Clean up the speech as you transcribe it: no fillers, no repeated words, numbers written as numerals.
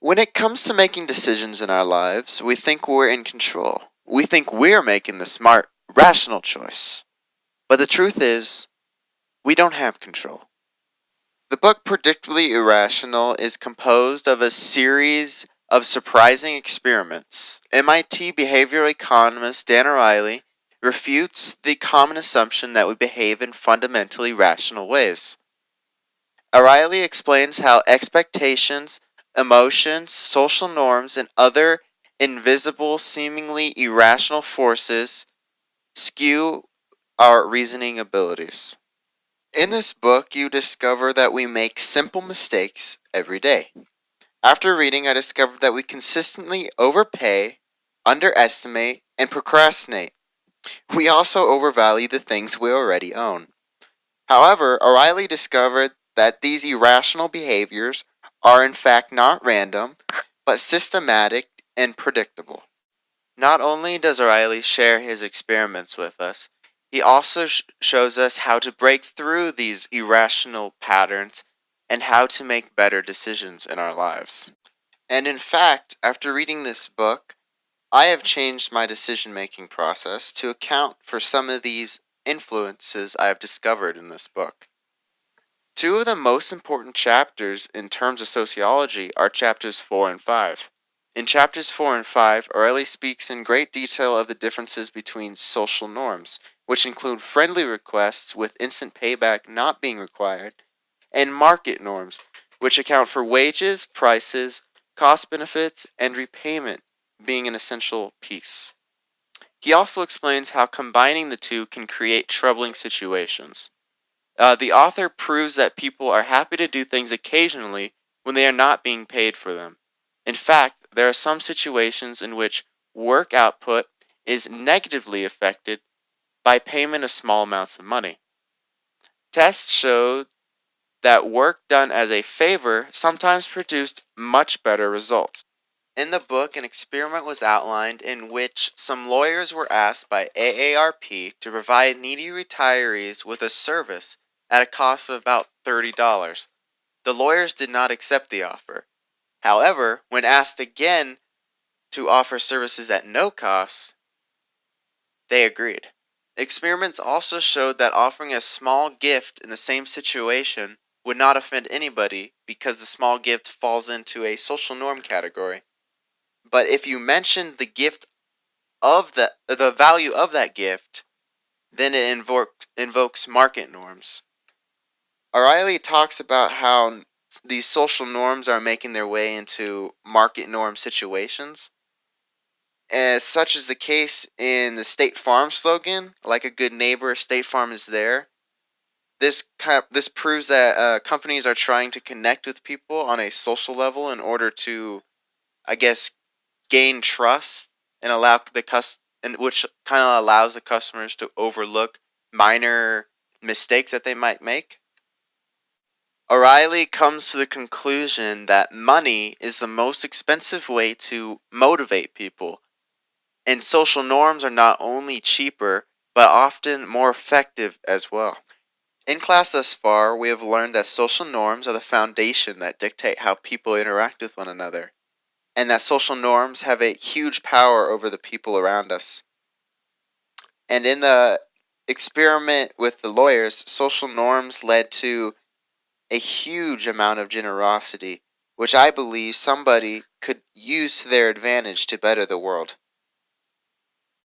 When it comes to making decisions in our lives, we think we're in control. We think we're making the smart, rational choice. But the truth is, we don't have control. The book Predictably Irrational is composed of a series of surprising experiments. MIT behavioral economist Dan Ariely refutes the common assumption that we behave in fundamentally rational ways. Ariely explains how expectations, emotions, social norms, and other invisible, seemingly irrational forces skew our reasoning abilities. In this book, you discover that we make simple mistakes every day. After reading, I discovered that we consistently overpay, underestimate, and procrastinate. We also overvalue the things we already own. However, O'Reilly discovered that these irrational behaviors are in fact not random, but systematic and predictable. Not only does O'Reilly share his experiments with us, he also shows us how to break through these irrational patterns and how to make better decisions in our lives. And in fact, after reading this book, I have changed my decision making process to account for some of these influences I have discovered in this book. Two of the most important chapters in terms of sociology are chapters 4 and 5. In chapters 4 and 5, O'Reilly speaks in great detail of the differences between social norms, which include friendly requests with instant payback not being required, and market norms, which account for wages, prices, cost benefits, and repayment being an essential piece. He also explains how combining the two can create troubling situations. The author proves that people are happy to do things occasionally when they are not being paid for them. In fact, there are some situations in which work output is negatively affected by payment of small amounts of money. Tests showed that work done as a favor sometimes produced much better results. In the book, an experiment was outlined in which some lawyers were asked by AARP to provide needy retirees with a service at a cost of about $30. The lawyers did not accept the offer. However, when asked again to offer services at no cost, they agreed. Experiments also showed that offering a small gift in the same situation would not offend anybody because the small gift falls into a social norm category. But if you mention the gift of the value of that gift, then it invokes market norms. O'Reilly talks about how these social norms are making their way into market norm situations, as such is the case in the State Farm slogan, like a good neighbor, State Farm is there. This proves that companies are trying to connect with people on a social level in order to, I guess, gain trust and and which kind of allows the customers to overlook minor mistakes that they might make. O'Reilly comes to the conclusion that money is the most expensive way to motivate people, and social norms are not only cheaper, but often more effective as well. In class thus far, we have learned that social norms are the foundation that dictate how people interact with one another, and that social norms have a huge power over the people around us. And in the experiment with the lawyers, social norms led to a huge amount of generosity, which I believe somebody could use to their advantage to better the world.